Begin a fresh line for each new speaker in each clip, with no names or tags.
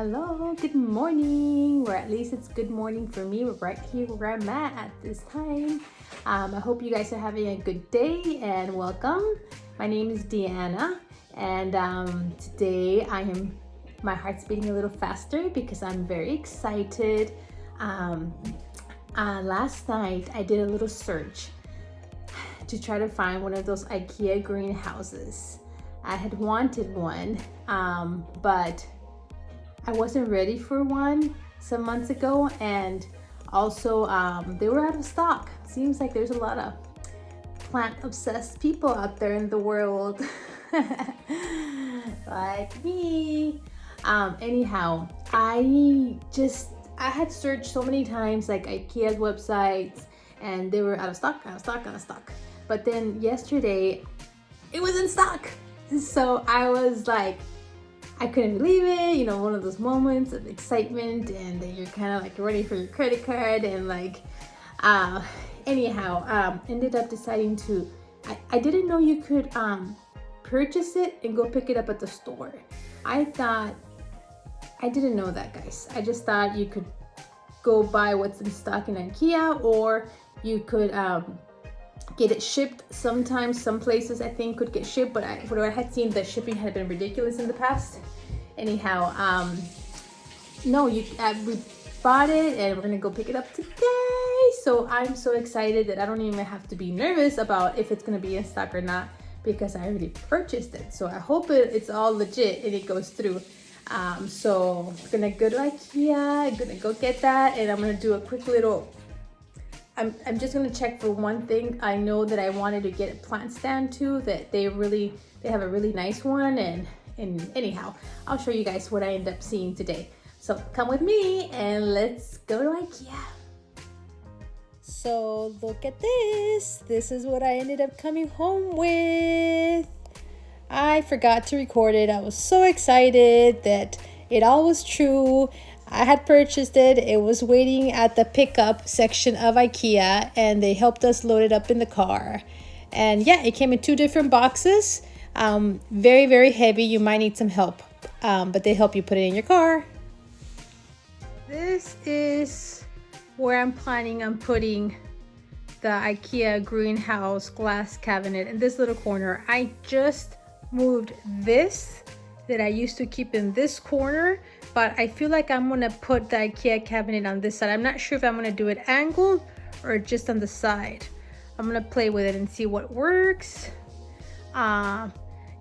Hello, good morning, or at least it's good morning for me right here where I'm at this time. I hope you guys are having a good day and welcome. My name is Deanna, and today my heart's beating a little faster because I'm very excited. Last night I did a little search to try to find one of those IKEA greenhouses. I had wanted one, but I wasn't ready for one some months ago, and also they were out of stock. Seems like there's a lot of plant obsessed people out there in the world like me. Anyhow, I had searched so many times like IKEA's websites, and they were out of stock. But then yesterday it was in stock, so I was like, I couldn't believe it, you know, one of those moments of excitement, and then you're kind of like ready for your credit card, and like, ended up deciding to, I didn't know you could purchase it and go pick it up at the store. I didn't know that, guys. I just thought you could go buy what's in stock in IKEA, or you could get it shipped. Sometimes some places I think could get shipped, but what I had seen, the shipping had been ridiculous in the past. Anyhow, no, we bought it and we're gonna go pick it up today. So I'm so excited that I don't even have to be nervous about if it's gonna be in stock or not, because I already purchased it. So I hope it's all legit and it goes through. So I'm gonna go to IKEA, I'm gonna go get that, and I'm gonna do a quick little, I'm just gonna check for one thing. I know that I wanted to get a plant stand too, that they have a really nice one, and anyhow, I'll show you guys what I end up seeing today. So come with me and let's go to IKEA. So look at this. This is what I ended up coming home with. I forgot to record it. I was so excited that it all was true. I had purchased it. It was waiting at the pickup section of IKEA, and they helped us load it up in the car. And yeah, it came in 2 different boxes. Very, very heavy. You might need some help, but they help you put it in your car. This is where I'm planning on putting the IKEA Greenhouse Glass Cabinet, in this little corner. I just moved this that I used to keep in this corner, but I feel like I'm gonna put the IKEA cabinet on this side. I'm not sure if I'm gonna do it angled or just on the side. I'm gonna play with it and see what works.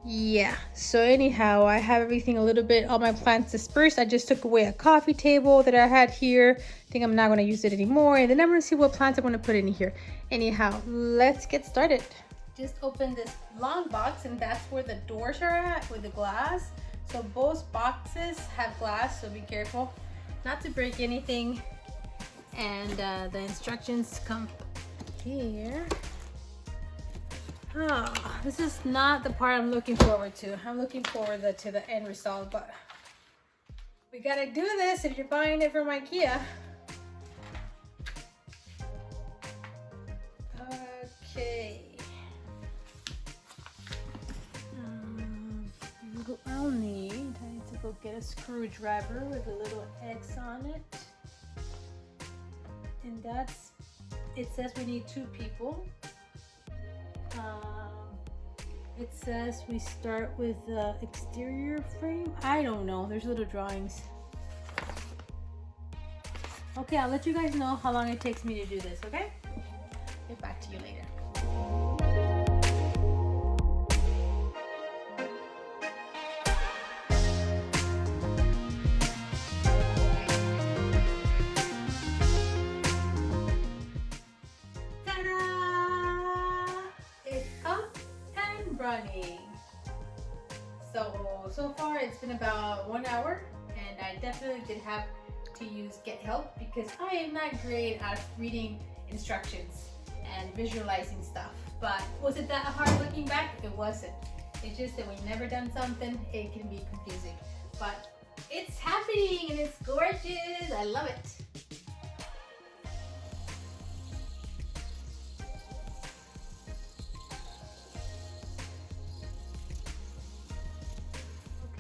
Yeah, so anyhow, I have everything a little bit, all my plants dispersed. I just took away a coffee table that I had here. I think I'm not gonna use it anymore, and then I'm gonna see what plants I'm gonna put in here. Anyhow, let's get started. Just opened this long box, and that's where the doors are at with the glass. So both boxes have glass, so be careful not to break anything. And the instructions come here. Oh, this is not the part I'm looking forward to. I'm looking forward to the end result, but we gotta do this if you're buying it from IKEA. Okay. I need to go get a screwdriver with a little X on it, and it says we need 2 people. It says we start with the exterior frame. I don't know, there's little drawings. Okay, I'll let you guys know how long it takes me to do this, okay? Get back to you later. Running. So far it's been about 1 hour, and I definitely did have to get help because I am not great at reading instructions and visualizing stuff. But was it that hard looking back? It wasn't. It's just that when you've never done something, it can be confusing. But it's happening and it's gorgeous. I love it.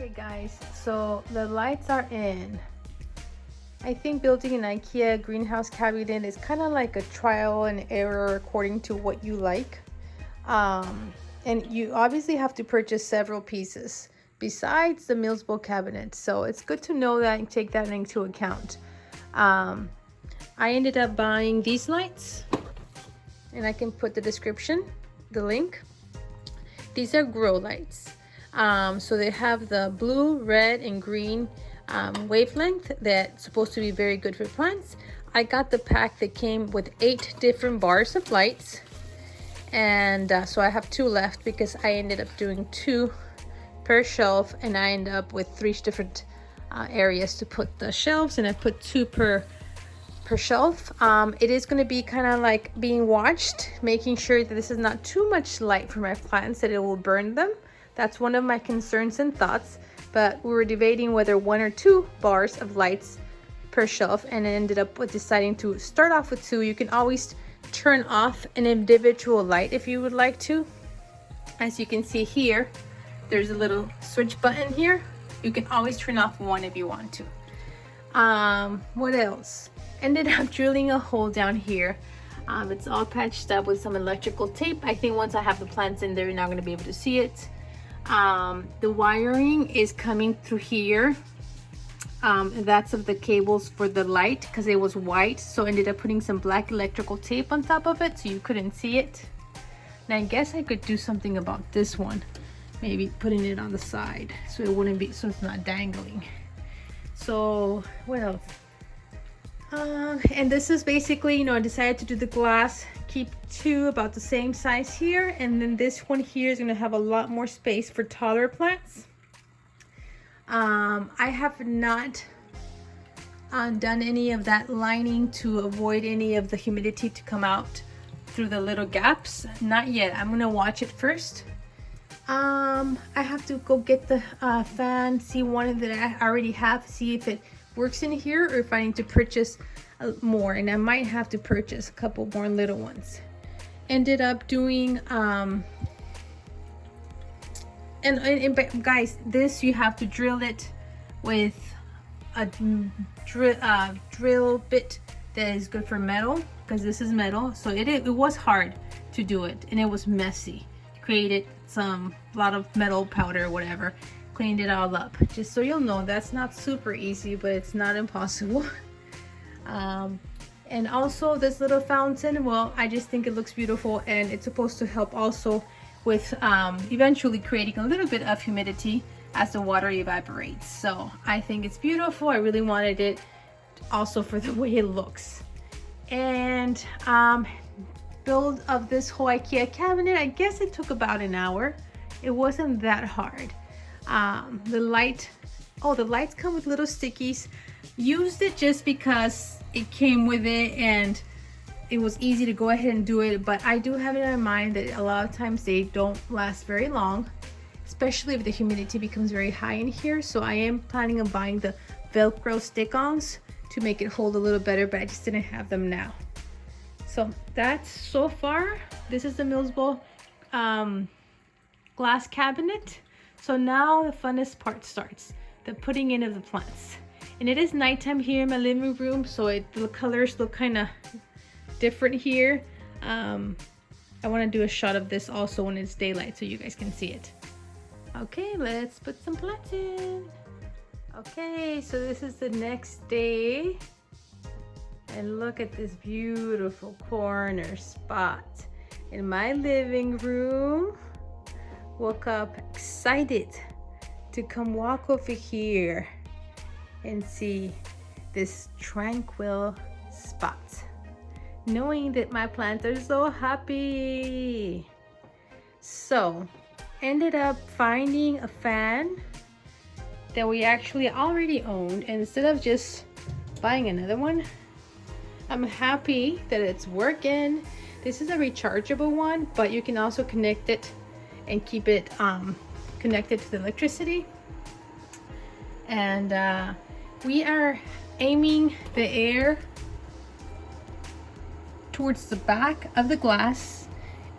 Okay Okay guys, so the lights are in. I think building an IKEA greenhouse cabinet is kind of like a trial and error according to what you like. And you obviously have to purchase several pieces besides the Milsbo cabinet. So it's good to know that and take that into account. I ended up buying these lights, and I can put the description, the link. These are grow lights. So they have the blue, red, and green wavelength that's supposed to be very good for plants. I got the pack that came with 8 different bars of lights, and so I have 2 left because I ended up doing 2 per shelf, and I ended up with 3 different areas to put the shelves, and I put 2 per shelf. It is going to be kind of like being watched, making sure that this is not too much light for my plants, that it will burn them. That's one of my concerns and thoughts, but we were debating whether 1 or 2 bars of lights per shelf, and I ended up with deciding to start off with 2. You can always turn off an individual light if you would like to. As you can see here, there's a little switch button here. You can always turn off 1 if you want to. What else? Ended up drilling a hole down here. It's all patched up with some electrical tape. I think once I have the plants in there, you're not going to be able to see it. The wiring is coming through here. That's of the cables for the light, because it was white, so ended up putting some black electrical tape on top of it so you couldn't see it. And I guess I could do something about this one, maybe putting it on the side so it wouldn't be, so it's not dangling. So what else? And this is basically, you know, I decided to do the glass, keep 2 about the same size here, and then this one here is going to have a lot more space for taller plants. I have not done any of that lining to avoid any of the humidity to come out through the little gaps. Not yet. I'm going to watch it first. I have to go get the fan, see one that I already have, see if it works in here, or if I need to purchase more, and I might have to purchase a couple more little ones. Ended up doing and guys, this you have to drill it with a drill bit that is good for metal, because this is metal. So it was hard to do it, and it was messy. Created a lot of metal powder or whatever. Cleaned it all up. Just so you'll know, that's not super easy, but it's not impossible. And also this little fountain, well, I just think it looks beautiful, and it's supposed to help also with eventually creating a little bit of humidity as the water evaporates. So I think it's beautiful. I really wanted it also for the way it looks. And build of this whole IKEA cabinet, I guess it took about an hour. It wasn't that hard. The lights come with little stickies. Used it just because it came with it and it was easy to go ahead and do it, but I do have it in mind that a lot of times they don't last very long, especially if the humidity becomes very high in here. So I am planning on buying the VELCRO stick-ons to make it hold a little better, but I just didn't have them now. So that's so far. This is the Milsbo glass cabinet. So now the funnest part starts, the putting in of the plants. And it is nighttime here in my living room, so the colors look kind of different here. I want to do a shot of this also when it's daylight so you guys can see it. Okay, let's put some plants in. Okay, so this is the next day. And look at this beautiful corner spot in my living room. Woke up excited to come walk over here and see this tranquil spot, knowing that my plants are so happy. So ended up finding a fan that we actually already owned, and instead of just buying another one, I'm happy that it's working. This is a rechargeable one, but you can also connect it and keep it connected to the electricity. And we are aiming the air towards the back of the glass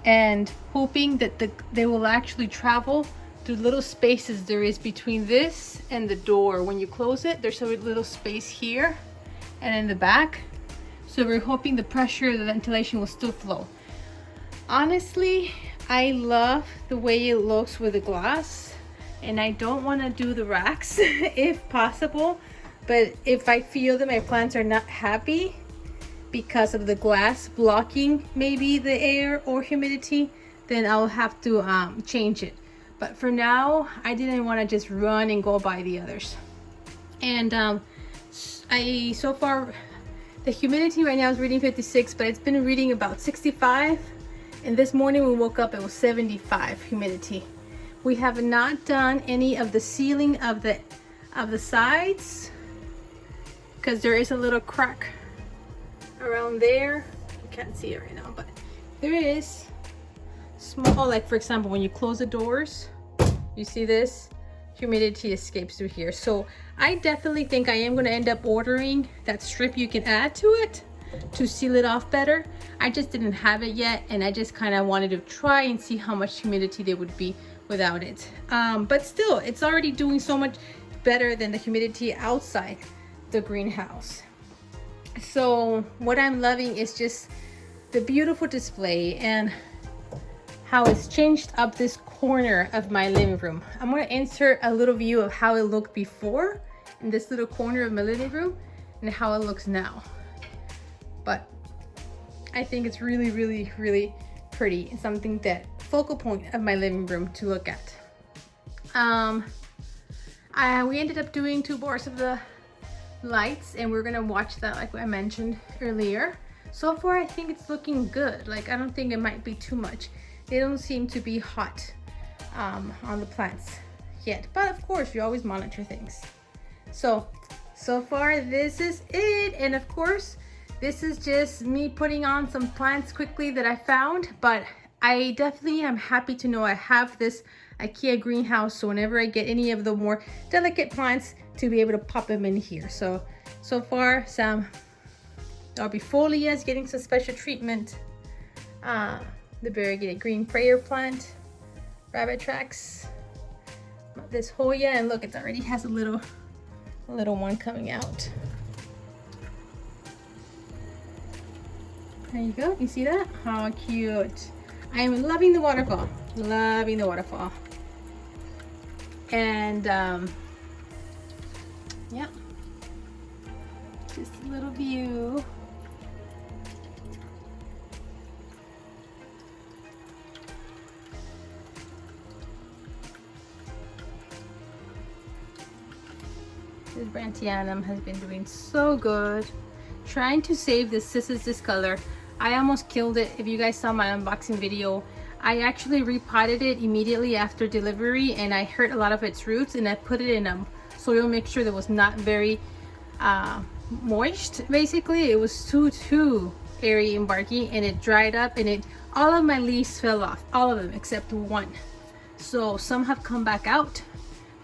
and hoping that they will actually travel the little spaces there is between this and the door. When you close it, there's a little space here and in the back. So we're hoping the pressure, the ventilation will still flow. Honestly, I love the way it looks with the glass, and I don't want to do the racks if possible. But if I feel that my plants are not happy because of the glass blocking maybe the air or humidity, then I'll have to change it. But for now, I didn't want to just run and go buy the others. And so far, the humidity right now is reading 56, but it's been reading about 65. And this morning we woke up, it was 75 humidity. We have not done any of the sealing of the sides, because there is a little crack around there. You can't see it right now, but there is small, like for example, when you close the doors, you see this humidity escapes through here. So I definitely think I am going to end up ordering that strip you can add to it to seal it off better. I just didn't have it yet, and I just kind of wanted to try and see how much humidity there would be without it. But still, it's already doing so much better than the humidity outside the greenhouse. So what I'm loving is just the beautiful display and how it's changed up this corner of my living room. I'm going to insert a little view of how it looked before in this little corner of my living room and how it looks now. But I think it's really, really, really pretty. It's something that focal point of my living room to look at. We ended up doing 2 bars of the lights, and we're gonna watch that like I mentioned earlier. So far, I think it's looking good. Like, I don't think it might be too much. They don't seem to be hot on the plants yet, but of course you always monitor things. So far this is it, and of course this is just me putting on some plants quickly that I found, but I definitely am happy to know I have this IKEA greenhouse, so whenever I get any of the more delicate plants, to be able to pop them in here. So far some arbifolias getting some special treatment. The variegated green prayer plant, rabbit tracks, this Hoya, and look, it already has a little one coming out. There you go, you see that? How cute. I am loving the waterfall, loving the waterfall. And yeah, just a little view. This Brantianum has been doing so good. Trying to save this Cis color. I almost killed it. If you guys saw my unboxing video, I actually repotted it immediately after delivery, and I hurt a lot of its roots, and I put it in a soil mixture that was not very moist. Basically, it was too airy and barky, and it dried up, and all of my leaves fell off, all of them except one. So some have come back out,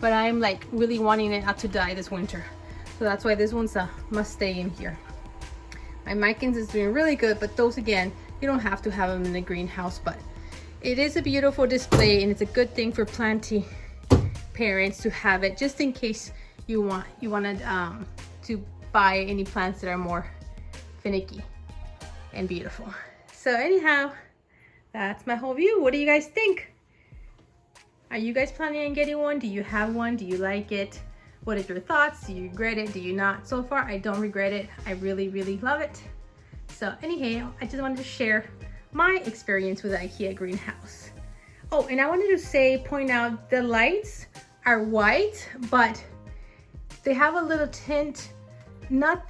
but I'm like really wanting it not to die this winter. So that's why this one's a must stay in here. My Micans is doing really good, but those, again, you don't have to have them in the greenhouse, but it is a beautiful display, and it's a good thing for planty parents to have it, just in case you wanted to buy any plants that are more finicky and beautiful. So anyhow, that's my whole view. What do you guys think? Are you guys planning on getting one? Do you have one? Do you like it? What is your thoughts? Do you regret it? Do you not? So far, I don't regret it. I really, really love it. So anyhow, I just wanted to share my experience with the IKEA greenhouse. Oh, and I wanted to point out the lights are white, but they have a little tint.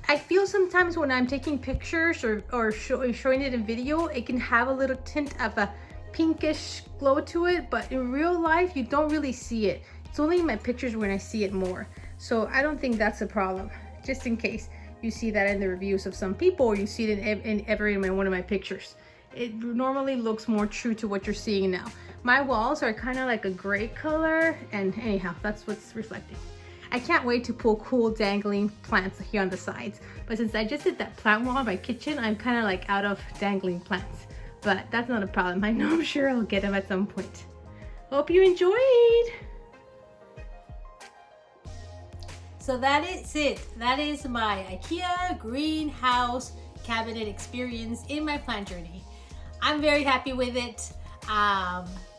I feel sometimes when I'm taking pictures or showing it in video, it can have a little tint of a pinkish glow to it, but in real life, you don't really see it. It's only in my pictures when I see it more. So I don't think that's a problem, just in case you see that in the reviews of some people, or you see it in one of my pictures. It normally looks more true to what you're seeing now. My walls are kind of like a gray color, and anyhow, that's what's reflecting. I can't wait to pull cool dangling plants here on the sides, but since I just did that plant wall in my kitchen, I'm kind of like out of dangling plants, but that's not a problem. I know, I'm sure I'll get them at some point.
Hope you enjoyed. So that is it. That is my IKEA greenhouse cabinet experience in my plant journey. I'm very happy with it.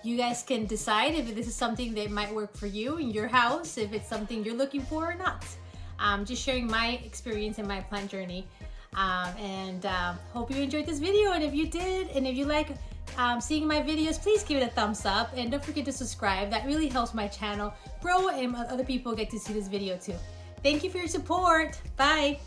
You guys can decide if this is something that might work for you in your house, if it's something you're looking for or not. Just sharing my experience in my plant journey. Hope you enjoyed this video, and if you did, and if you like seeing my videos, please give it a thumbs up, and don't forget to subscribe. That really helps my channel grow and other people get to see this video too. Thank you for your support. Bye.